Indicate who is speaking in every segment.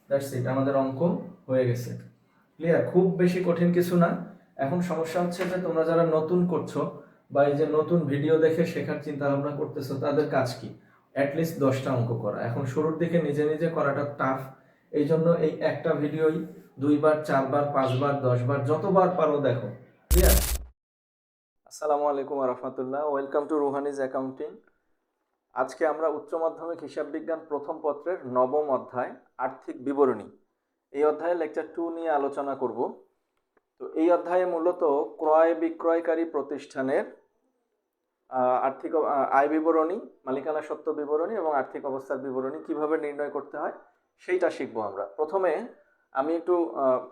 Speaker 1: That's it, আমাদের অঙ্ক হয়ে গেছে। ক্লিয়ার? খুব বেশি কঠিন কিছু না। এখন সমস্যা হচ্ছে যে তোমরা যারা নতুন করছো বা এই যে নতুন ভিডিও দেখে শেখার চিন্তা ভাবনা করতেছো, তাদের কাজ কি? অ্যাটলিস্ট 10টা অঙ্ক করা। এখন শুরুর দিকে নিজে নিজে করাটা টাফ, এই জন্য এই একটা ভিডিওই 2বার 4বার 5বার 10বার যতবার পারো দেখো। ক্লিয়ার? আসসালামু আলাইকুম রহমতুল্লাহ, ওয়েলকাম টু রুহানিজ অ্যাকাউন্টিং। আজকে আমরা উচ্চ মাধ্যমিক হিসাব বিজ্ঞান প্রথম পত্রের নবম অধ্যায় আর্থিক বিবরণী, এই অধ্যায়ে লেকচার 2 নিয়ে আলোচনা করব। তো এই অধ্যায়ে মূলত ক্রয় বিক্রয়কারী প্রতিষ্ঠানের আর্থিক আয় বিবরণী, মালিকানা সত্ত্ব বিবরণী এবং আর্থিক অবস্থার বিবরণী কিভাবে নির্ণয় করতে হয় সেইটা শিখবো আমরা। প্রথমে আমি একটু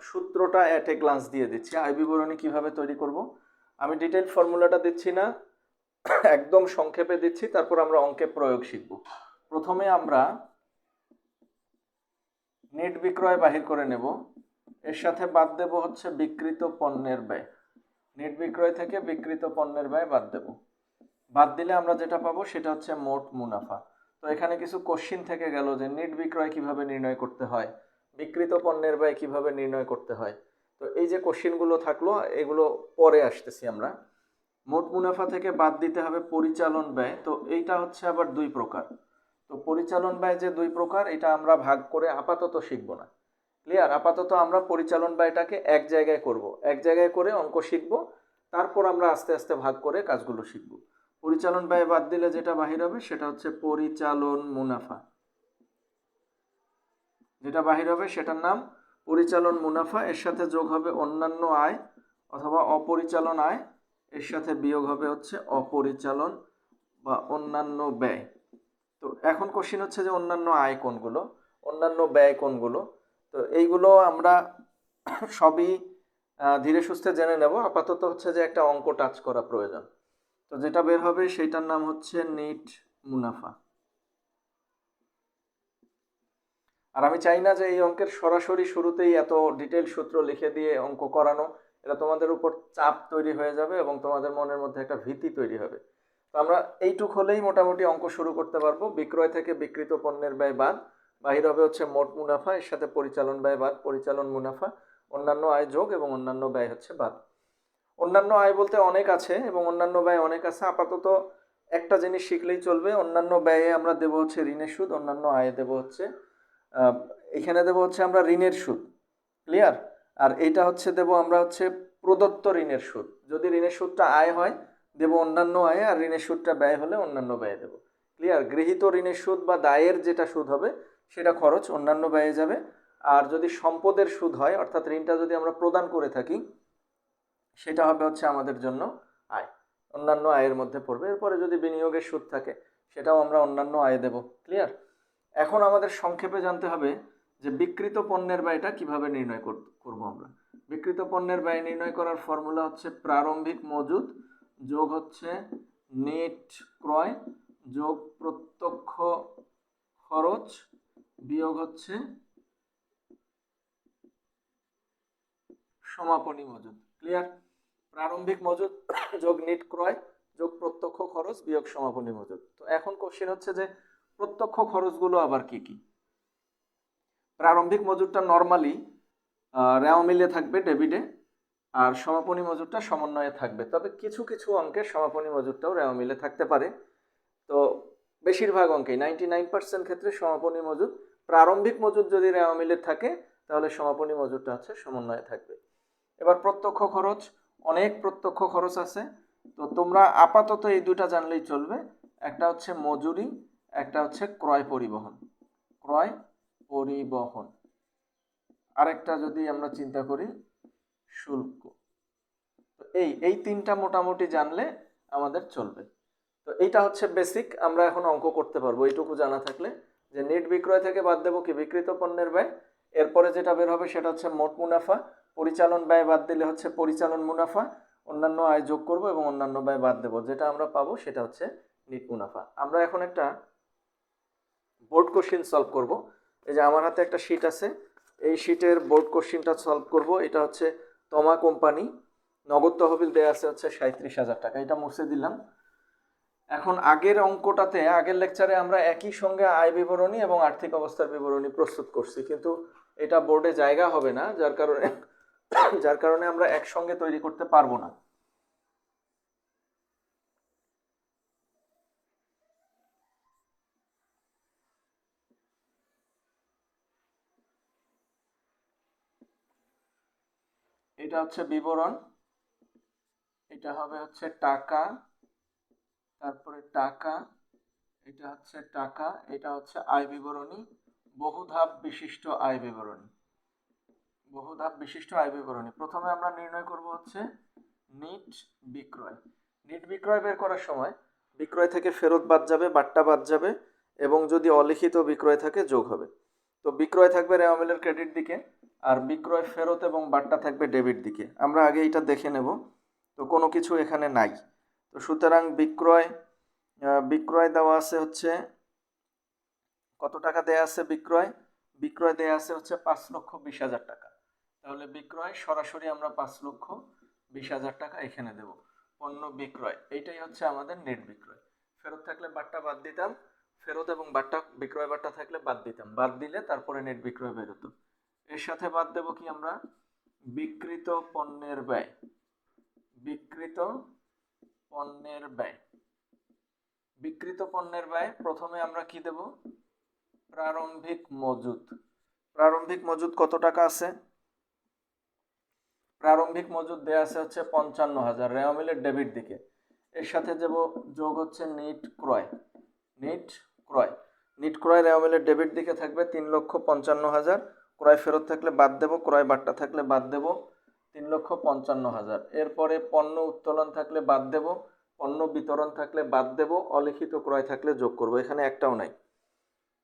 Speaker 1: সূত্রটা অ্যাট এ গ্লান্স দিয়ে দিচ্ছি, আয় বিবরণী কিভাবে তৈরি করব। আমি ডিটেইল ফর্মুলাটা দিচ্ছি না, একদম সংক্ষেপে দিচ্ছি, তারপর আমরা অঙ্কে প্রয়োগ শিখব। প্রথমে আমরা নেট বিক্রয় বাহির করে নেব, এর সাথে বাদ দেব হচ্ছে বিক্রিত পণ্যের ব্যয়। নেট বিক্রয় থেকে বিক্রিত পণ্যের ব্যয় বাদ দেব। বাদ দিলে আমরা যেটা পাবো সেটা হচ্ছে মোট মুনাফা। তো এখানে কিছু কোশ্চিন থেকে গেল যে নেট বিক্রয় কিভাবে নির্ণয় করতে হয়, বিক্রিত পণ্যের ব্যয় কিভাবে নির্ণয় করতে হয়। তো এই যে কোশ্চিনগুলো থাকলো, এগুলো পরে আসতেছি আমরা। মোট মুনাফা থেকে বাদ দিতে হবে পরিচালন ব্যয়। তো এইটা হচ্ছে আবার দুই প্রকার। তো পরিচালন ব্যয় যে দুই প্রকার, এটা আমরা ভাগ করে আপাতত শিখব না। ক্লিয়ার? আপাতত আমরা পরিচালন ব্যয়টাকে এক জায়গায় করব, এক জায়গায় করে অঙ্ক শিখব, তারপর আমরা আস্তে আস্তে ভাগ করে কাজগুলো শিখব। পরিচালন ব্যয় বাদ দিলে যেটা বাহির হবে সেটা হচ্ছে পরিচালন মুনাফা। যেটা বাহির হবে সেটার নাম পরিচালন মুনাফা। এর সাথে যোগ হবে অন্যান্য আয় অথবা অপরিচালন আয়, এর সাথে বিয়োগ হবে হচ্ছে অপরিচালন বা অন্যান্য ব্যয়। তো এখন কোশ্চিন হচ্ছে যে অন্যান্য আয় কোনগুলো, অন্যান্য ব্যয় কোনগুলো। তো এইগুলো আমরা সবই ধীরে সুস্থে জেনে নেব। আপাতত হচ্ছে যে একটা অঙ্ক টাচ করা প্রয়োজন। তো যেটা বের হবে সেইটার নাম হচ্ছে নেট মুনাফা। আর আমি চাই না যে এই অঙ্কের সরাসরি শুরুতেই এত ডিটেল সূত্র লিখে দিয়ে অঙ্ক করানো। এটা তোমাদের উপর চাপ তৈরি হয়ে যাবে এবং তোমাদের মনের মধ্যে একটা ভীতি তৈরি হবে। তো আমরা এইটুক হলেই মোটামুটি অঙ্ক শুরু করতে পারবো। বিক্রয় থেকে বিক্রিত পণ্যের ব্যয় বাদ, বাহির হবে হচ্ছে মোট মুনাফা, এর সাথে পরিচালন ব্যয় বাদ পরিচালন মুনাফা, অন্যান্য আয় যোগ এবং অন্যান্য ব্যয় হচ্ছে বাদ। অন্যান্য আয় বলতে অনেক আছে এবং অন্যান্য ব্যয় অনেক আছে। আপাতত একটা জিনিস শিখলেই চলবে, অন্যান্য ব্যয়ে আমরা দেব হচ্ছে ঋণের সুদ, অন্যান্য আয়ে দেব হচ্ছে এখানে দেব হচ্ছে আমরা ঋণের সুদ। ক্লিয়ার? আর এইটা হচ্ছে দেব আমরা হচ্ছে প্রদত্ত ঋণের সুদ। যদি ঋণের সুদটা আয় হয় দেব অন্যান্য আয়ে, আর ঋণের সুদটা ব্যয় হলে অন্যান্য ব্যয়ে দেব। ক্লিয়ার? গৃহীত ঋণের সুদ বা দায়ের যেটা সুদ হবে সেটা খরচ অন্যান্য ব্যয়ে যাবে। আর যদি সম্পদের সুদ হয়, অর্থাৎ ঋণটা যদি আমরা প্রদান করে থাকি, সেটা হবে হচ্ছে আমাদের জন্য আয়, অন্যান্য আয়ের মধ্যে পড়বে। এরপরে যদি বিনিয়োগের সুদ থাকে সেটাও আমরা অন্যান্য আয় দেব। ক্লিয়ার? এখন আমাদের সংক্ষেপে জানতে হবে যে বিক্রিত পণ্যের ব্যয়টা কিভাবে নির্ণয় করব আমরা। বিক্রিত পণ্যের ব্যয় নির্ণয় করার ফর্মুলা হচ্ছে প্রারম্ভিক মজুদ যোগ হচ্ছে নেট ক্রয় যোগ প্রত্যক্ষ খরচ বিয়োগ হচ্ছে সমাপনী মজুদ। ক্লিয়ার? প্রারম্ভিক মজুদ যোগ নেট ক্রয় যোগ প্রত্যক্ষ খরচ বিয়োগ সমাপনী মজুদ। তো এখন কোশ্চেন হচ্ছে যে প্রত্যক্ষ খরচগুলো আবার কি কি। প্রারম্ভিক মজুদটা নর্মালি রেওয়া মিলে থাকবে ডেবিটে, আর সমাপনী মজুদটা সমন্বয়ে থাকবে। তবে কিছু কিছু অঙ্কে সমাপনী মজুদটাও রেওয়া মিলে থাকতে পারে। তো বেশিরভাগ অঙ্কেই 99% ক্ষেত্রে সমাপনী মজুদ। প্রারম্ভিক মজুদ যদি রেওয়া মিলে থাকে তাহলে সমাপনী মজুদটা হচ্ছে সমন্বয়ে থাকবে। এবার প্রত্যক্ষ খরচ, অনেক প্রত্যক্ষ খরচ আছে। তো তোমরা আপাতত এই দুটা জানলেই চলবে, একটা হচ্ছে মজুরি, একটা হচ্ছে ক্রয় পরিবহন। ক্রয় পরিবহন, আরেকটা যদি আমরা চিন্তা করি শুল্ক। তো এই তিনটা মোটামুটি জানলে আমাদের চলবে। তো এইটা হচ্ছে বেসিক, আমরা এখন অঙ্ক করতে পারবো এইটুকু জানা থাকলে। যে নেট বিক্রয় থেকে বাদ দেবো কি বিক্রিত পণ্যের ব্যয়, এরপরে যেটা বের হবে সেটা হচ্ছে মোট মুনাফা, পরিচালন ব্যয় বাদ দিলে হচ্ছে পরিচালন মুনাফা, অন্যান্য আয় যোগ করব এবং অন্যান্য ব্যয় বাদ দেবো, যেটা আমরা পাবো সেটা হচ্ছে নেট মুনাফা। আমরা এখন একটা বোর্ড কোশ্চিন সলভ করব। এই যে আমার হাতে একটা শিট আছে, এই শিটের বোর্ড কোশ্চিনটা সলভ করব। এটা হচ্ছে তমা কোম্পানি, নগদ তহবিল দেওয়া আছে হচ্ছে 37,000 টাকা। এটা মুছে দিলাম। এখন আগের অঙ্কটাতে আগের লেকচারে আমরা একই সঙ্গে আয় বিবরণী এবং আর্থিক অবস্থার বিবরণী প্রস্তুত করছি, কিন্তু এটা বোর্ডে জায়গা হবে না, যার কারণে আমরা একসঙ্গে তৈরি করতে পারবো না। এটা হচ্ছে বিবরণ, এটা হবে হচ্ছে টাকা, তারপরে টাকা, এটা হচ্ছে টাকা, এটা হচ্ছে আয় বিবরণী, বহুধাপ বিশিষ্ট আয় বিবরণী। বহুধাপ বিশিষ্ট আয় বিবরণী প্রথমে আমরা নির্ণয় করব হচ্ছে নিট বিক্রয়। নিট বিক্রয় বের করার সময় বিক্রয় থেকে ফেরত বাদ যাবে, বাট্টা বাদ যাবে, এবং যদি অলিখিত বিক্রয় থাকে যোগ হবে। তো বিক্রয় থাকবে রেওয়া মিলের ক্রেডিট দিকে, আর বিক্রয় ফেরত এবং বাট্টা থাকবে ডেবিট দিকে। আমরা আগে এটা দেখে নেব। তো কোনো কিছু এখানে নাই, তো সুতরাং বিক্রয় দেওয়া আছে হচ্ছে কত টাকা দেয়া আছে? বিক্রয় দেয়া আছে হচ্ছে 5,20,000 টাকা। তাহলে বিক্রয় সরাসরি আমরা 5,20,000 টাকা এখানে দেব। পণ্য বিক্রয়, এইটাই হচ্ছে আমাদের নেট বিক্রয়। ফেরত থাকলে বাট্টা বাদ দিতাম, ফেরত এবং বাট্টা বিক্রয় বাট্টা থাকলে বাদ দিতাম, বাদ দিলে তারপরে নেট বিক্রয় বের হতো। এর সাথে বাদ দেব কি আমরা? বিক্রিত পণ্যের ব্যয়। বিক্রিত পণ্যের ব্যয়, বিক্রিত পণ্যের ব্যয় প্রথমে আমরা কি দেব? প্রারম্ভিক মজুদ। প্রারম্ভিক মজুদ কত টাকা আছে? প্রারম্ভিক মজুদ দেয়া আছে হচ্ছে 55,000 রেওয়া মিলের ডেবিট দিকে। এর সাথে যোগ হচ্ছে নিট ক্রয়। নিট ক্রয় রেওয়া মিলের ডেবিট দিকে থাকবে 3,55,000। ক্রয় ফেরত থাকলে বাদ দেব, ক্রয় বাট্টা থাকলে বাদ দেব 3,55,000। এরপরে পণ্য উত্তোলন থাকলে বাদ দেব, পণ্য বিতরণ থাকলে বাদ দেব, অলিখিত ক্রয় থাকলে যোগ করব, এখানে একটাও নাই।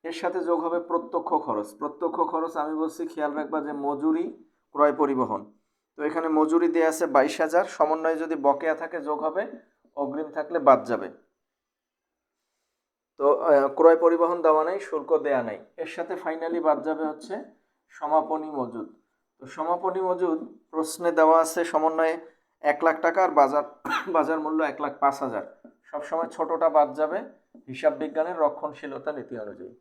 Speaker 1: এর সাথে যোগ হবে প্রত্যক্ষ খরচ। প্রত্যক্ষ খরচ আমি বলছি খেয়াল রাখবা যে মজুরি, ক্রয়, পরিবহন। তো এখানে মজুরি দেয়া আছে 22,000, সমন্বয়ে যদি বকেয়া থাকে যোগ হবে, অগ্রিম থাকলে বাদ যাবে। তো ক্রয় পরিবহন দেওয়া নাই, শুল্ক দেয়া নাই। এর সাথে ফাইনালি বাদ যাবে হচ্ছে সমাপনী মজুদ। তো সমাপনী মজুদ প্রশ্নে দেওয়া আছে সমন্বয়ে 1,00,000 টাকা, আর বাজার মূল্য 1,05,000। সবসময় ছোটটা বাদ যাবে হিসাব বিজ্ঞানের রক্ষণশীলতা নীতি অনুযায়ী।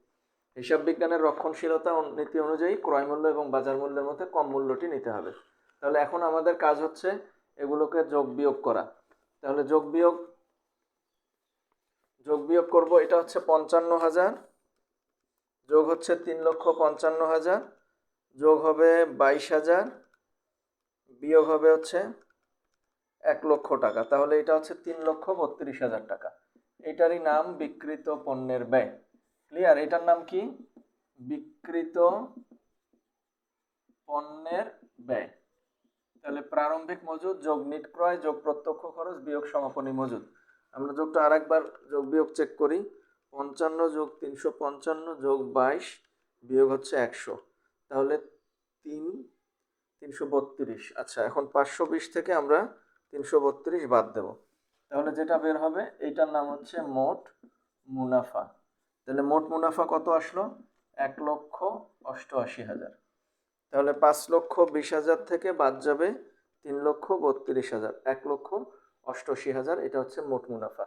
Speaker 1: হিসাব বিজ্ঞানের রক্ষণশীলতা নীতি অনুযায়ী ক্রয় মূল্য এবং বাজার মূল্যের মধ্যে কম মূল্যটি নিতে হবে। তাহলে এখন আমাদের কাজ হচ্ছে এগুলোকে যোগ বিয়োগ করা। তাহলে যোগ বিয়োগ করব। এটা হচ্ছে 55,000, যোগ হচ্ছে 3,55,000, যোগ হবে 22,000, বিয়োগ হবে হচ্ছে 1,00,000 টাকা। তাহলে এটা হচ্ছে 3,32,000 টাকা। এটারই নাম বিক্রিত পণ্যের ব্যয়। ক্লিয়ার? এটার নাম কি? বিক্রিত পণ্যের ব্যয়। তাহলে প্রারম্ভিক মজুদ যোগ নিট ক্রয় যোগ প্রত্যক্ষ খরচ বিয়োগ সমাপনী মজুদ। আমরা যোগটা আরেকবার যোগ বিয়োগ চেক করি। 55 যোগ 355 যোগ 22 বিয়োগ হচ্ছে 100, তাহলে 332। আচ্ছা, এখন 520 থেকে আমরা 332 বাদ দেব, তাহলে যেটা বের হবে এইটার নাম হচ্ছে মোট মুনাফা। তাহলে মোট মুনাফা কত আসলো? 1,88,000। তাহলে 5,20,000 থেকে বাদ যাবে 3,32,000, 1,88,000। এটা হচ্ছে মোট মুনাফা।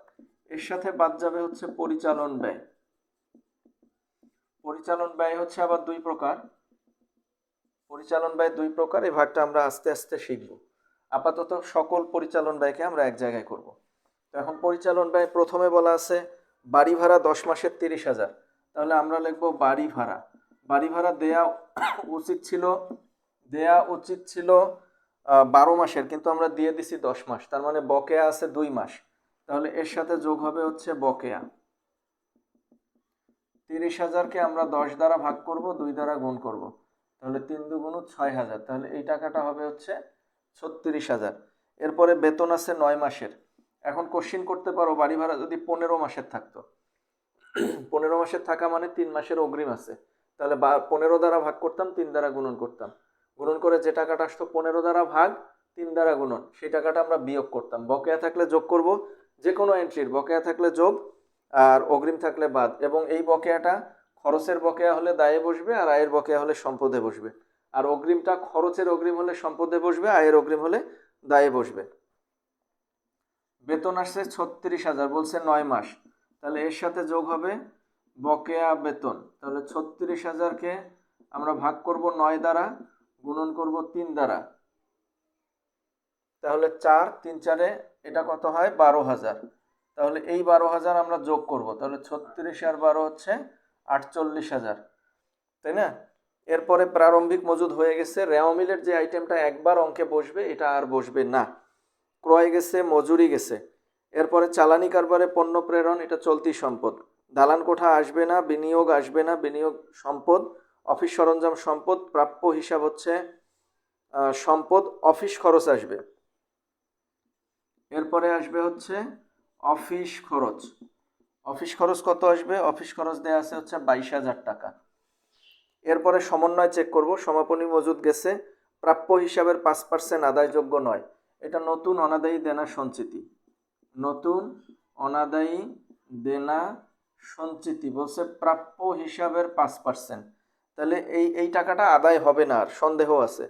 Speaker 1: এর সাথে বাদ যাবে হচ্ছে পরিচালন ব্যয়। পরিচালন ব্যয় হচ্ছে আবার দুই প্রকার। পরিচালন ব্যয় দুই প্রকার, এই ভাগটা আমরা আস্তে আস্তে শিখব। আপাতত সকল পরিচালন ব্যয়কে আমরা এক জায়গায় করব। তো এখন পরিচালন ব্যয় প্রথমে বলা আছে বাড়ি ভাড়া 10 মাসের 30,000। তাহলে আমরা লিখব বাড়ি ভাড়া। বাড়ি ভাড়া দেয়া উচিত ছিল 12 মাসের, কিন্তু আমরা দিয়ে দিছি 10 মাস, তার মানে বকেয়া আছে 2 মাস। তাহলে এর সাথে যোগ হবে হচ্ছে বকেয়া। 30,000কে আমরা 10 দ্বারা ভাগ করব, 2 দ্বারা গুণ করব, তাহলে 3 2 6,000। তাহলে এই টাকাটা হবে হচ্ছে 36,000। এরপরে বেতন আছে 9 মাসের। এখন কোশ্চিন করতে পারো বাড়ি ভাড়া যদি 15 মাসের থাকতো, 15 মাসের থাকা মানে 3 মাসের অগ্রিম আছে, তাহলে 15 দ্বারা ভাগ করতাম, 3 দ্বারা গুণন করতাম, গুণন করে যে টাকাটা আসতো 15 দ্বারা ভাগ 3 দ্বারা গুণন, সেই টাকাটা আমরা বিয়োগ করতাম। বকেয়া থাকলে যোগ করব, যে কোনো এন্ট্রির বকেয়া থাকলে যোগ, আর অগ্রিম থাকলে বাদ। এবং এই বকেয়াটা খরচের বকেয়া হলে দায়ে বসবে, আর আয়ের বকেয়া হলে সম্পদে বসবে। আর অগ্রিমটা খরচের অগ্রিম হলে সম্পদে বসবে, আয়ের অগ্রিম হলে দায়ে বসবে। বেতন আসছে 36,000, বলছে 9 মাস, তাহলে এর সাথে যোগ হবে বকেয়া বেতন। তাহলে 36,000-কে আমরা ভাগ করব 9 দ্বারা, গুণন করব 3 দ্বারা, তাহলে 4 3 4-এ এটা কত হয় 12,000। তাহলে এই 12,000 আমরা যোগ করব, তাহলে 36 আর 12 হচ্ছে 48,000, তাই না? এরপরে প্রারম্ভিক মজুদ হয়ে গেছে। রেওয়া মিলের যে আইটেমটা একবার অঙ্কে বসবে এটা আর বসবে না। ক্রয় গেছে, মজুরি গেছে। এরপরে চালানি কারবারে পণ্য প্রেরণ, এটা চলতি সম্পদ। দালান কোঠা আসবে না, বিনিয়োগ আসবে না, বিনিয়োগ সম্পদ। অফিস সরঞ্জাম সম্পদ, প্রাপ্য হিসাব হচ্ছে সম্পদ, অফিস খরচ আসবে। এরপরে আসবে হচ্ছে অফিস খরচ। অফিস খরচ কত আসবে? অফিস খরচ দেওয়া আছে হচ্ছে 22,000 টাকা। এরপরে সমন্বয় চেক করব। সমাপনী মজুদ গেছে, প্রাপ্য হিসাবের 5% আদায়যোগ্য নয়। এটা নতুন অনাদায়ী দেনা সঞ্চিতি। নতুন অনাদায়ী দেনা সঞ্চিতি বলছে প্রাপ্য হিসাবের 5%। তাহলে এই টাকাটা আদায় হবে না, আর সন্দেহ আছে।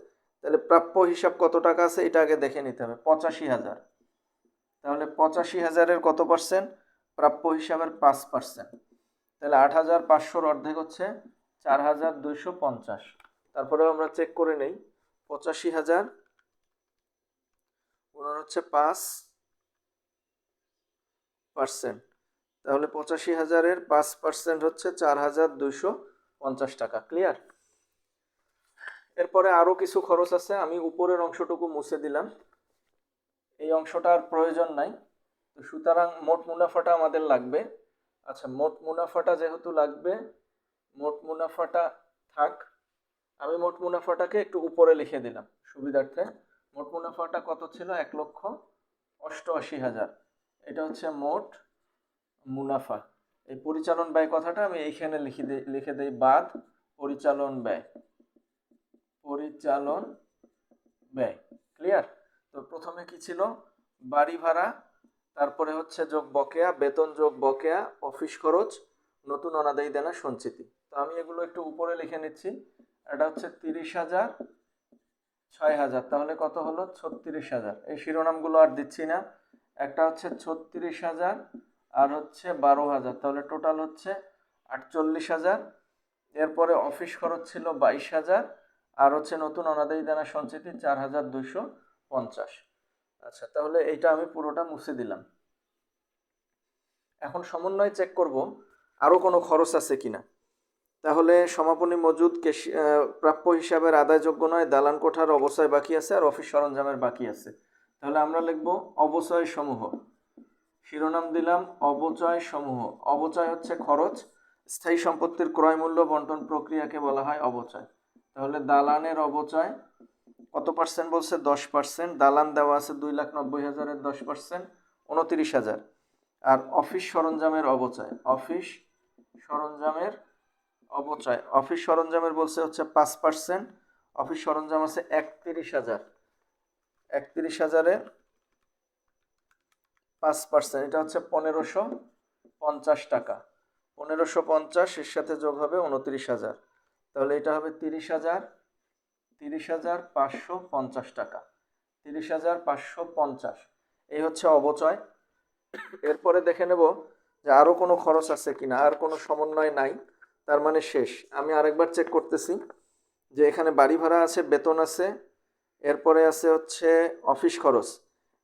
Speaker 1: তাহলে প্রাপ্য হিসাব কত টাকা আছে এটা আগে দেখে নিতে হবে, 85,000। তাহলে 85,000-এর কত পার্সেন্ট? প্রাপ্য হিসাবের 5%। তাহলে 8,500-র অর্ধেক হচ্ছে 4,250। তারপরেও আমরা চেক করে নেই, 85,000 গুণন হচ্ছে 5%, তাহলে 85,000-এর 5% হচ্ছে 4,250 টাকা। ক্লিয়ার? এরপরে আরো কিছু খরচ আছে, আমি উপরের অংশটুকু মুছে দিলাম, এই অংশটা আর প্রয়োজন নাই। তো সুতরাং মোট মুনাফাটা আমাদের লাগবে। আচ্ছা, মোট মুনাফাটা যেহেতু লাগবে, মোট মুনাফাটা থাক। আমি মোট মুনাফাটাকে একটু উপরে লিখে দিলাম সুবিধার্থে। মোট মুনাফাটা কত ছিল? 1,88,000। এটা হচ্ছে মোট মুনাফা। এই পরিচালন ব্যয় কথাটা আমি এইখানে লিখে দেই বাদ পরিচালন ব্যয়। পরিচালন ব্যয়। ক্লিয়ার? তো প্রথমে কি ছিল? বাড়ি ভাড়া, তারপরে হচ্ছে যোগ বকেয়া, বেতন যোগ বকেয়া, অফিস খরচ, নতুন অনাদায়ী দেনা সঞ্চিতি। তো আমি এগুলো একটু উপরে লিখে নিচ্ছি। এটা হচ্ছে 30,000, 6,000, তাহলে কত হলো? 36,000। এই শিরোনামগুলো আর দিচ্ছি না। একটা হচ্ছে 36,000 আর হচ্ছে 12,000, তাহলে টোটাল হচ্ছে 48,000। এরপরে অফিস খরচ ছিল 22,000 আর হচ্ছে নতুন অনাদায়ী দেনা সঞ্চিতি 4,250। আচ্ছা, তাহলে এইটা আমি পুরোটা মুছে দিলাম। এখন সমন্বয় চেক করব আরো কোনো খরচ আছে কিনা। তাহলে সমাপনী মজুদ প্রাপ্য হিসাবের আদায়যোগ্য নয়, দালান কোঠার অবচয় বাকি আছে, আর অফিস সরঞ্জামের বাকি আছে। তাহলে আমরা লিখব অবচয় সমূহ। শিরোনাম দিলাম অবচয় সমূহ। অবচয় হচ্ছে খরচ। স্থায়ী সম্পত্তির ক্রয় মূল্য বন্টন প্রক্রিয়াকে বলা হয় অবচয়। তাহলে দালানের অবচয় কত পার্সেন্ট বলছে? 10%। দালান দেওয়া আছে 2,90,000-এর 10%, 29,000। আর অফিস সরঞ্জামের অবচয়, অফিস সরঞ্জামের অবচয়, অফিস সরঞ্জামের বলছে হচ্ছে 5%। অফিস সরঞ্জাম আছে 31,000। 31,000-এর 5%, এটা হচ্ছে 1,550 টাকা। 1,550 এর সাথে যোগ হবে 29,000, তাহলে এটা হবে 30,550 টাকা। 30,550, এই হচ্ছে অবচয়। এরপরে দেখে নেব যে আরো কোনো খরচ আছে কিনা। আর কোনো সমন্বয় নাই, তার মানে শেষ। আমি আরেকবার চেক করতেছি যে এখানে বাড়ি ভাড়া আছে, বেতন আছে, এরপরে আছে হচ্ছে অফিস খরচ,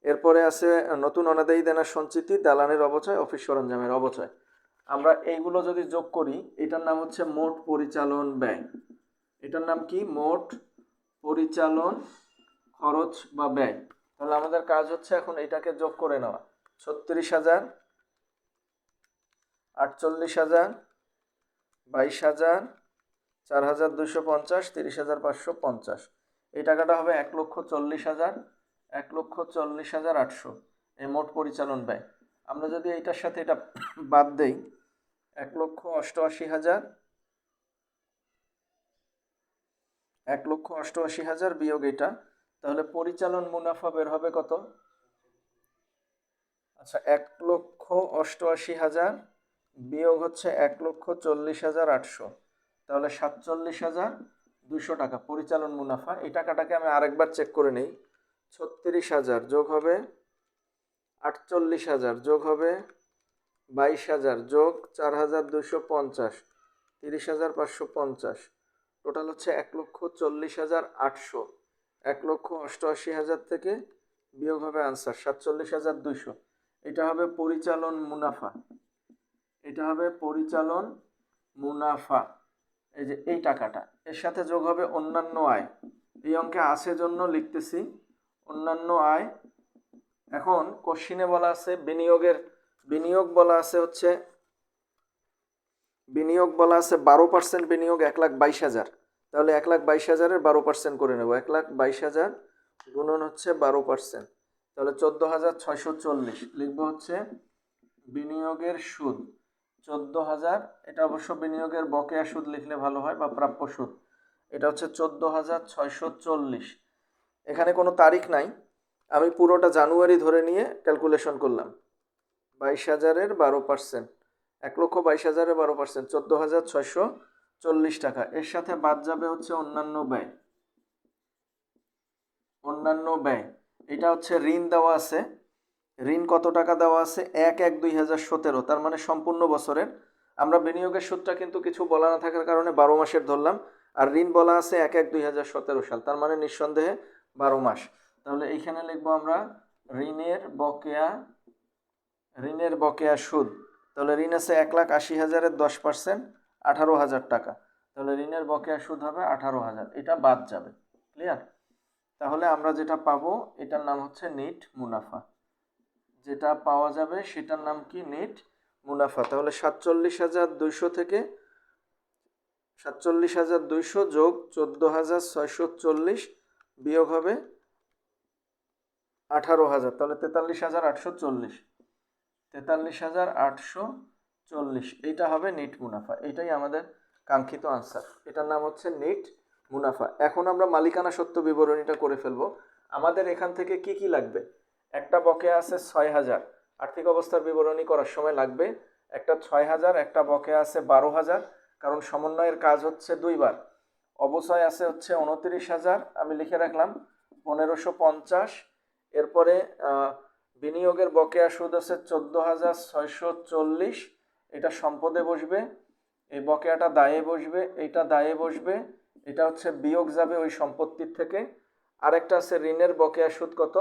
Speaker 1: এরপরে আছে নতুন অনাদায়ী দেনা সঞ্চিতি, দালানের অবচয়, অফিস সরঞ্জামের অবচয়। আমরা এইগুলো যদি যোগ করি, এটার নাম হচ্ছে মোট পরিচালন ব্যয়। এটার নাম কি? মোট পরিচালন খরচ বা ব্যয়। তাহলে আমাদের কাজ হচ্ছে এখন এটাকে যোগ করে নেওয়া। 36,000, 48,000, 22,000, 4,250, 30,550। এই টাকাটা হবে 1,40,000, 1,40,800। এই মোট পরিচালন ব্যয়। আমরা যদি এইটার সাথে এটা বাদ দেই, 1,88,000, 1,88,000 বিয়োগ এটা, তাহলে পরিচালন মুনাফা বের হবে কত? আচ্ছা, 1,88,000 বিয়োগ হচ্ছে 1,40,800, তাহলে 47,200 টাকা পরিচালন মুনাফা। এই টাকাটাকে আমি আরেকবার চেক করে নেই। 36,000 যোগ হবে 48,000 যোগ হবে 22,000 যোগ 4,250, 30,550, টোটাল হচ্ছে 1,40,800। 1,88,000 থেকে বিয়োগ হবে আনসার 47,200। এটা হবে পরিচালন মুনাফা, এটা হবে পরিচালন মুনাফা। এই যে এই টাকাটা, এর সাথে যোগ হবে অন্যান্য আয়। এই অঙ্কে আছে জন্য লিখতেছি অন্যান্য আয়। এখন কোশ্চিনে বলা আছে বিনিয়োগ বলা আছে হচ্ছে বিনিয়োগ বলা আছে 12% বিনিয়োগ 1,22,000। তাহলে 1,22,000-এর 12% করে নেব। 1,22,000 গুণন হচ্ছে 12%, তাহলে 14,640 লিখবো হচ্ছে বিনিয়োগের সুদ 14,000। এটা অবশ্য বিনিয়োগের বকেয়া সুদ লিখলে ভালো হয় বা প্রাপ্য সুদ। এটা হচ্ছে 14,640। এখানে কোনো তারিখ নাই, আমি পুরোটা জানুয়ারি ধরে নিয়ে ক্যালকুলেশন করলাম। 22,000-এর 12%, 1,22,000-এর 12%, 14,640 টাকা। এর সাথে বাদ যাবে হচ্ছে অন্যান্য ব্যয়। অন্যান্য ব্যয় এটা হচ্ছে ঋণ দেওয়া আছে। ঋণ কত টাকা দেওয়া আছে? 1/1/2017, তার মানে সম্পূর্ণ বছরের। আমরা বিনিয়োগের সুদটা কিন্তু কিছু বলা না থাকার কারণে 12 মাসের ধরলাম, আর ঋণ বলা আছে 1/1/2017 সাল, তার মানে নিঃসন্দেহে 12 মাস। তাহলে এইখানে লিখবো আমরা ঋণের বকেয়া সুদ। তাহলে ঋণ আছে 1,80,000-এর 10%, 18,000 টাকা। তাহলে ঋণের বকেয়া সুদ হবে 18,000, এটা বাদ যাবে। ক্লিয়ার? তাহলে আমরা যেটা পাবো এটার নাম হচ্ছে নেট মুনাফা। যেটা পাওয়া যাবে সেটার নাম কি? নেট মুনাফা। তাহলে 47,200 থেকে 47,200 যোগ 14,640 বিয়োগ হবে 18,000, তাহলে 43,840। 43,840 এইটা হবে নেট মুনাফা। এটাই আমাদের কাঙ্ক্ষিত আনসার। এটার নাম হচ্ছে নেট মুনাফা। এখন আমরা মালিকানা সত্ত্ব বিবরণীটা করে ফেলবো। আমাদের এখান থেকে কি কি লাগবে? একটা বকেয়া আছে 6,000, আর্থিক অবস্থার বিবরণী করার সময় লাগবে একটা 6,000, একটা বকেয়া আছে 12,000, কারণ সমন্বয়ের কাজ হচ্ছে দুইবার। অবচয় আছে হচ্ছে 29,000, আমি লিখে রাখলাম 1,550। এরপরে বিনিয়োগের বকেয়া সুদ আছে 14,640, এটা সম্পদে বসবে। এই বকেয়াটা দায়ে বসবে, এইটা দায়ে বসবে, এটা হচ্ছে বিয়োগ যাবে ওই সম্পত্তির থেকে। আরেকটা আছে ঋণের বকেয়া সুদ কত?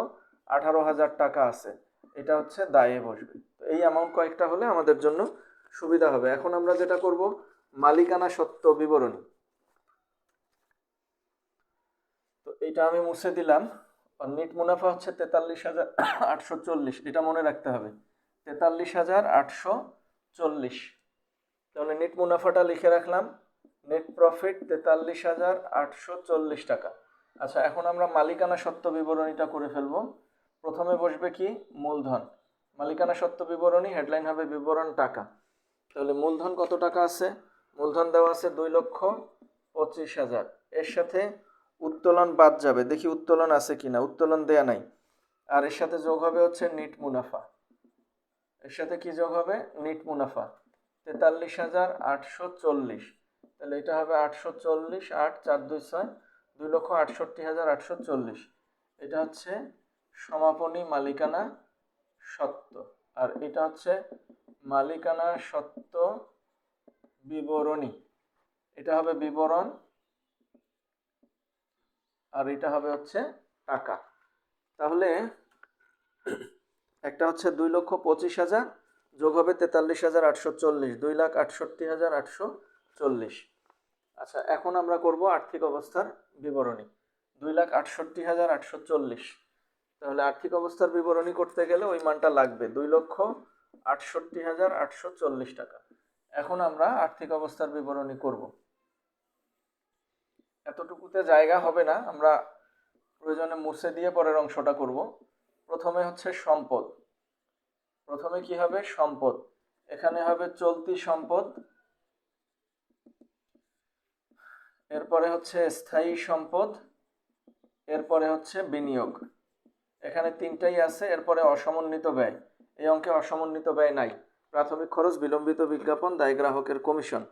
Speaker 1: 18,000 টাকা আছে, এটা হচ্ছে দায়ে বসবে। তো এই অ্যামাউন্ট কয়েকটা হলে আমাদের জন্য সুবিধা হবে। এখন আমরা যেটা করব মালিকানা সত্ত্ব বিবরণী। তো এটা আমি মুছে দিলাম। নেট মুনাফা হচ্ছে 43,840, এটা মনে রাখতে হবে 43,840। তাহলে নেট মুনাফাটা লিখে রাখলাম, নেট প্রফিট 43,840 টাকা। আচ্ছা, এখন আমরা মালিকানা সত্ত্ব বিবরণীটা করে ফেলবো। প্রথমে বসবে কি? মূলধন। মালিকানা সত্ত্ব বিবরণী হেডলাইন হবে বিবরণ টাকা। তাহলে মূলধন কত টাকা আছে? মূলধন দেওয়া আছে 2,25,000। এর সাথে উত্তোলন বাদ যাবে, দেখি উত্তোলন আছে কিনা। উত্তোলন দেয়া নাই। আর এর সাথে যোগ হবে হচ্ছে নেট মুনাফা। এর সাথে কি যোগ হবে? নেট মুনাফা 43,840। তাহলে এটা হবে 840, 8 4 2 6, 2,68,840। এটা হচ্ছে সমাপনী মালিকানা সত্ত্ব, আর এটা হচ্ছে মালিকানা সত্ত্ব বিবরণী। এটা হবে বিবরণ, আর এটা হবে হচ্ছে টাকা। তাহলে একটা হচ্ছে 2,25,000 যোগ হবে 43,840, 2,68,840। আচ্ছা, এখন আমরা করব আর্থিক অবস্থার বিবরণী। 2,68,840। তাহলে আর্থিক অবস্থার বিবরণী করতে গেলে ওই মানটা লাগবে 2,68,840 টাকা। এখন আমরা আর্থিক অবস্থার বিবরণী করব। এতটুকুতে জায়গা হবে না, আমরা প্রয়োজনে মুছে দিয়ে পরের অংশটা করব। প্রথমে হচ্ছে সম্পদ। প্রথমে কি হবে? সম্পদ। এখানে হবে চলতি সম্পদ, এরপরে হচ্ছে স্থায়ী সম্পদ, এরপরে হচ্ছে বিনিয়োগ। এখানে তিনটাই আছে। এরপরে অসমন্বিত ব্যয়। এই অঙ্কে অসমন্বিত ব্যয় নাই। প্রাথমিক খরচ, বিলম্বিত বিজ্ঞাপন, দায় গ্রাহকের কমিশন।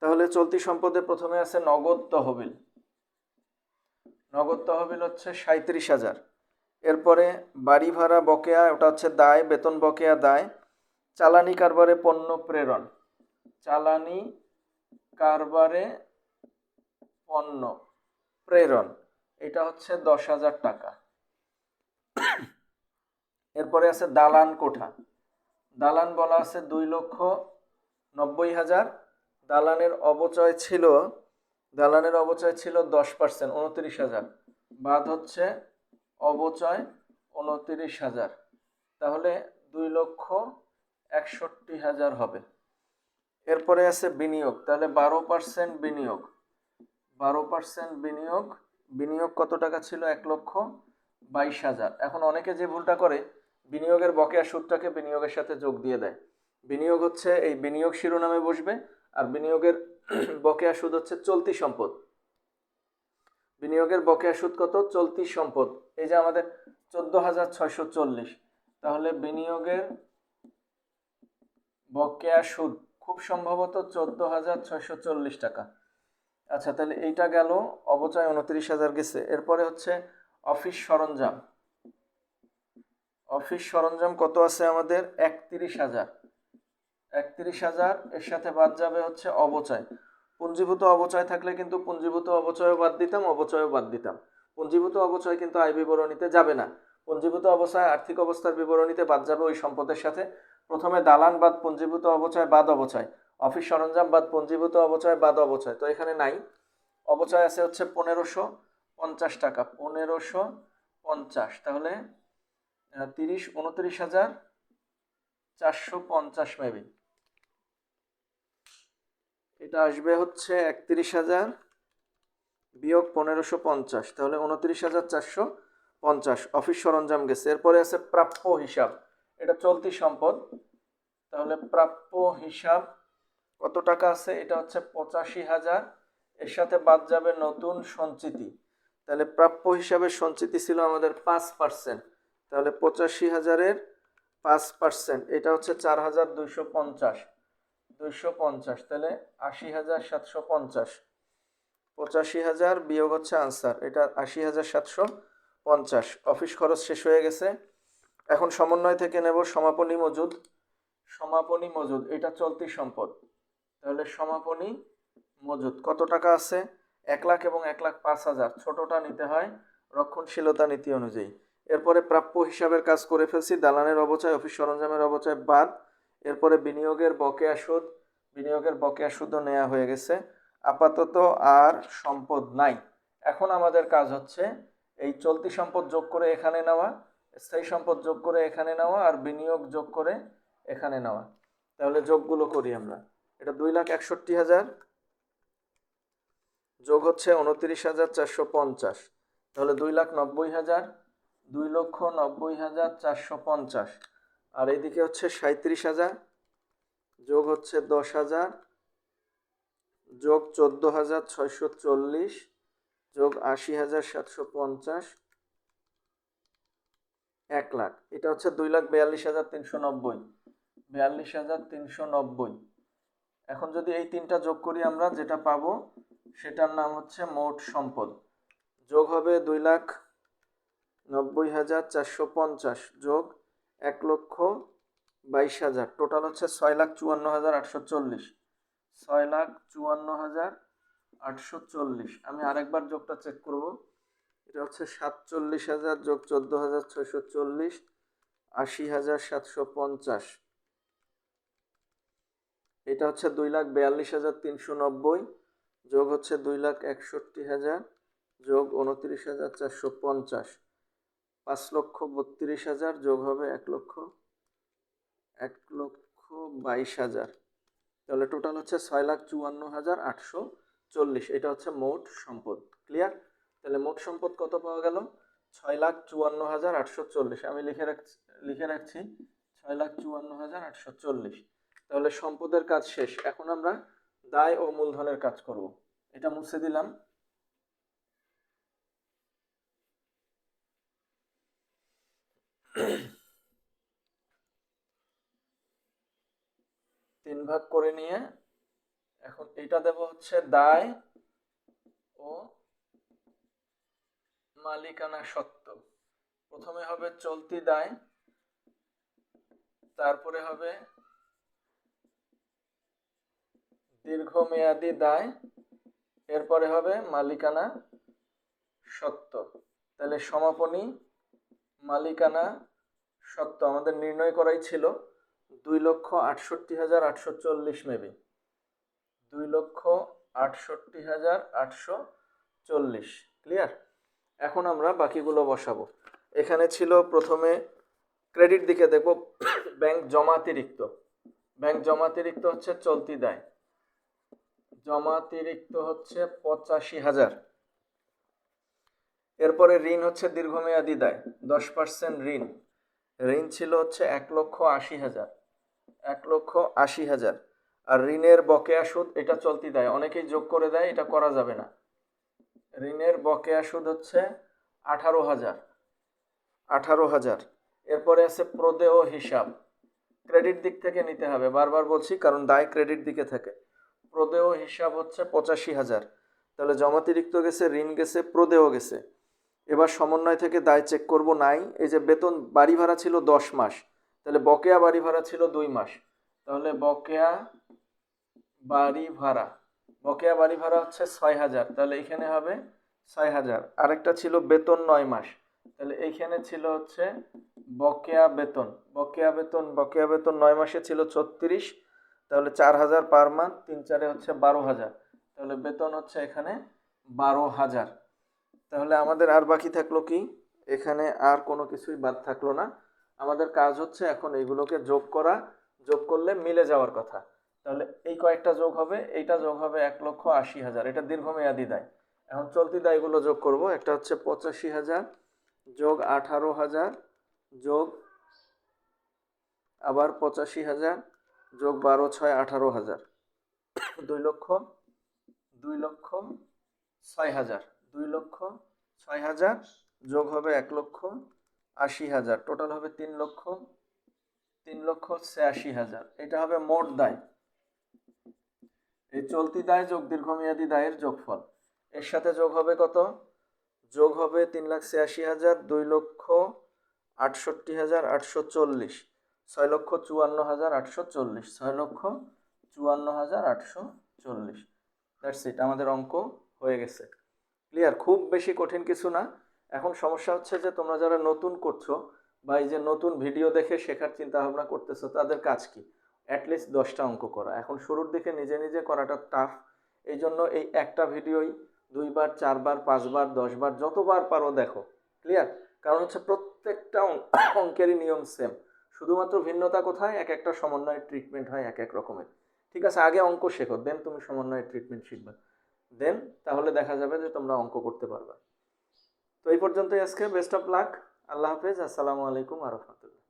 Speaker 1: তাহলে চলতি সম্পদে প্রথমে আছে নগদ তহবিল। নগদ তহবিল হচ্ছে 37,000। এরপরে বাড়ি ভাড়া বকেয়া, ওটা হচ্ছে দায়, বেতন বকেয়া দায়। চালানি কারবারে পণ্য প্রেরণ, চালানি কারবারে পণ্য প্রেরণ, এটা হচ্ছে 10,000 টাকা। এরপরে আছে দালান কোঠা, দালান বলা আছে 2,90,000। দালানের অবচয় ছিল 10%, 29,000, বাদ হচ্ছে অবচয় 29,000, তাহলে 2,61,000 হবে। এরপরে আছে বিনিয়োগ, তাহলে 12% বিনিয়োগ, 12% বিনিয়োগ, বিনিয়োগ কত টাকা ছিল? 1,22,000। এখন অনেকে যে ভুলটা করে, বিনিয়োগের বকেয়া সুদটাকে বিনিয়োগের সাথে যোগ দিয়ে দেয়। বিনিয়োগ হচ্ছে এই বিনিয়োগ শিরোনামে বসবে, আর বিনিয়োগের বকেয়া সুদ হচ্ছে চলতি সম্পদ। বিনিয়োগের বকেয়া সুদ কত? চলতি সম্পদ। এই যে আমাদের 14,640, তাহলে বিনিয়োগের বকেয়া সুদ খুব সম্ভবত 14,640 টাকা। আচ্ছা, তাহলে এইটা গেল, অবচয় 29,000 গেছে। এরপরে হচ্ছে অফিস সরঞ্জাম, অফিস সরঞ্জাম কত আছে আমাদের? 31,000, 31,000, এর সাথে বাদ যাবে হচ্ছে অবচয়। পুঞ্জীভূত অবচয় থাকলে কিন্তু পুঞ্জীভূত অবচয়ও বাদ দিতাম, অবচয়ও বাদ দিতাম। পুঞ্জীভূত অবচয় কিন্তু আয় বিবরণীতে যাবে না। পুঞ্জীভূত অবস্থায় আর্থিক অবস্থার বিবরণীতে বাদ যাবে ওই সম্পদের সাথে। প্রথমে দালান বাদ পুঞ্জীভূত অবচয় বাদ অবচয়, অফিস সরঞ্জাম বাদ পুঞ্জীভূত অবচয় বাদ অবচয়, তো এখানে নাই। অবচয় আছে হচ্ছে 1,550 টাকা, 1,550, তাহলে 29,450 মেবি। এটা আসবে হচ্ছে 31,000 বিয়োগ 1,550, তাহলে 29,450 অফিস সরঞ্জাম গেছে। এরপরে আছে প্রাপ্য হিসাব, এটা চলতি সম্পদ, তাহলে প্রাপ্য হিসাব কত টাকা আছে? এটা হচ্ছে 85,000, এর সাথে বাদ যাবে নতুন সঞ্চিতি। তাহলে প্রাপ্য হিসাবের সঞ্চিতি ছিল আমাদের 5%, তাহলে 85,000-এর 5%, এটা হচ্ছে 4,250, 250, তাহলে 80,750। 85,000 বিয়োগ হচ্ছে আনসার, এটা 80,750। অফিস খরচ শেষ হয়ে গেছে। এখন সমন্বয় থেকে নেব সমাপনী মজুদ, সমাপনী মজুদ এটা চলতি সম্পদ, তাহলে সমাপনী মজুদ কত টাকা আছে? 1 লাখ এবং 1,05,000, ছোটটা নিতে হয় রক্ষণশীলতা নীতি অনুযায়ী। এরপরে প্রাপ্য হিসাবের কাজ করে ফেলছি, দালানের অবচয়, অফিস সরঞ্জামের অবচয় বাদ। এরপরে বিনিয়োগের বকেয়া সুদ, বিনিয়োগের বকেয়া সুদও নেওয়া হয়ে গেছে। আপাতত আর সম্পদ নাই। এখন আমাদের কাজ হচ্ছে এই চলতি সম্পদ যোগ করে এখানে নেওয়া, স্থায়ী সম্পদ যোগ করে এখানে নেওয়া, আর বিনিয়োগ যোগ করে এখানে নেওয়া। তাহলে যোগগুলো করি আমরা। এটা 2,61,000 যোগ হচ্ছে 29,450, তাহলে 2,90,000, 2,90,450, আর এইদিকে হচ্ছে 37,000 যোগ হচ্ছে 10,000 যোগ 14,640 যোগ 80,750, 1 লাখ। এটা হচ্ছে 2,42,390, 42,390। এখন যদি এই তিনটা যোগ করি আমরা, যেটা পাবো সেটার নাম হচ্ছে মোট সম্পদ। যোগ হবে 2,90,450 যোগ 1,22,000, টোটাল হচ্ছে 6,54,840, 6,54,840। আমি আরেকবার যোগটা চেক করব, এটা হচ্ছে 47,000 যোগ 14,640, 80,750, এটা হচ্ছে 2,42,390 যোগ হচ্ছে 2,61,000 যোগ 29,450, 5,32,000 যোগ হবে 1,22,000, তাহলে টোটাল হচ্ছে 6,54,840। এটা হচ্ছে মোট সম্পদ। ক্লিয়ার? তাহলে মোট সম্পদ কত পাওয়া গেল? 6,54,840। আমি লিখে রাখছি 6,54,840। তাহলে সম্পদের কাজ শেষ। এখন আমরা দায় ও মূলধনের কাজ করব। এটা মুছে দিলাম। তিন ভাগ করে নিয়ে এখন এটা দেব হচ্ছে দায় ও মালিকানা সত্ত্ব। প্রথমে হবে চলতি দায়, তারপরে হবে দীর্ঘমেয়াদী দায়, এরপরে হবে মালিকানা সত্ত্ব। তাহলে সমাপনী মালিকানা সত্ত্ব আমাদের নির্ণয় করাই ছিল 2,68,840 মেবি, 2,68,840। ক্লিয়ার? এখন আমরা বাকিগুলো বসাবো। এখানে ছিল প্রথমে ক্রেডিট দিকে দেখব ব্যাংক জমাতিরিক্ত। ব্যাংক জমাতিরিক্ত হচ্ছে চলতি দায়, জমাতিরিক্ত হচ্ছে 85,000। এরপরে ঋণ হচ্ছে দীর্ঘমেয়াদী দায়, 10% ঋণ। ঋণ ছিল হচ্ছে 1,80,000, 1,80,000। আর ঋণের বকেয়া সুদ, এটা চলতি দায়, অনেকেই যোগ করে দেয়, এটা করা যাবে না। ঋণের বকেয়া সুদ হচ্ছে 18,000, 18,000। এরপরে আছে প্রদেয় হিসাব, ক্রেডিট দিক থেকে নিতে হবে, বারবার বলছি কারণ দায় ক্রেডিট দিকে থাকে। প্রদেয় হিসাব হচ্ছে 85,000। তাহলে জমাতিরিক্ত গেছে, ঋণ গেছে, প্রদেয় গেছে। এবার সমন্বয় থেকে দায় চেক করব, নাই। এই যে বেতন বাড়ি ভাড়া ছিল 10 মাস, তাহলে বকেয়া বাড়ি ভাড়া ছিল 2 মাস। তাহলে বকেয়া বাড়ি ভাড়া, বকেয়া বাড়ি ভাড়া হচ্ছে 6,000, তাহলে এখানে হবে 6,000। আরেকটা ছিল বেতন 9 মাস, তাহলে এইখানে ছিল হচ্ছে বকেয়া বেতন, বকেয়া বেতন, বকেয়া বেতন 9 মাসে ছিল 36, তাহলে 4,000 পার মান্থ, 3 4 হচ্ছে 12,000, তাহলে বেতন হচ্ছে এখানে 12,000। তাহলে আমাদের আর বাকি থাকলো কি? এখানে আর কোনো কিছুই বাদ থাকলো না। আমাদের কাজ হচ্ছে এখন এইগুলোকে যোগ করা, যোগ করলে মিলে যাওয়ার কথা। তাহলে এই কয়েকটা যোগ হবে, এইটা যোগ হবে 1,80,000, এটা দীর্ঘমেয়াদী দায়। এখন চলতি দায়গুলো যোগ করব। একটা হচ্ছে 85,000 যোগ 18,000 যোগ আবার 85,000 যোগ 12 6 18,000, 2,06,000, 2,06,000 যোগ হবে 1,80,000, টোটাল হবে 3,86,000। এটা হবে মোট দায়, এই চলতি দায় যোগ দীর্ঘমেয়াদী দায়ের যোগফল। এর সাথে যোগ হবে কত? যোগ হবে 3,86,000, 2,68,840, 6,54,840, 6,54,840। দ্যাটস ইট, আমাদের অঙ্ক হয়ে গেছে। ক্লিয়ার? খুব বেশি কঠিন কিছু না। এখন সমস্যা হচ্ছে যে তোমরা যারা নতুন করছো বা এই যে নতুন ভিডিও দেখে শেখার চিন্তা ভাবনা করতেছো, তাদের কাজ কি? অ্যাটলিস্ট 10টা অঙ্ক করা। এখন শুরুর দিকে নিজে নিজে করাটা টাফ, এই জন্য এই একটা ভিডিওই 2 বার 4 বার 5 বার 10 বার যতবার পারো দেখো। ক্লিয়ার? কারণ হচ্ছে প্রত্যেকটা অঙ্কেরই নিয়ম সেম, শুধুমাত্র ভিন্নতা কোথায়? এক একটা সমন্বয়ের ট্রিটমেন্ট হয় এক এক রকমের। ঠিক আছে, আগে অঙ্ক শেখো, দেন তুমি সমন্বয়ের ট্রিটমেন্ট শিখবে, দেন তাহলে দেখা যাবে যে তোমরা অঙ্ক করতে পারবে। তো এই পর্যন্তই আজকে। Best of luck. আল্লাহ হাফেজ। আসসালামু আলাইকুম ওয়া রাহমাতুল্লাহ।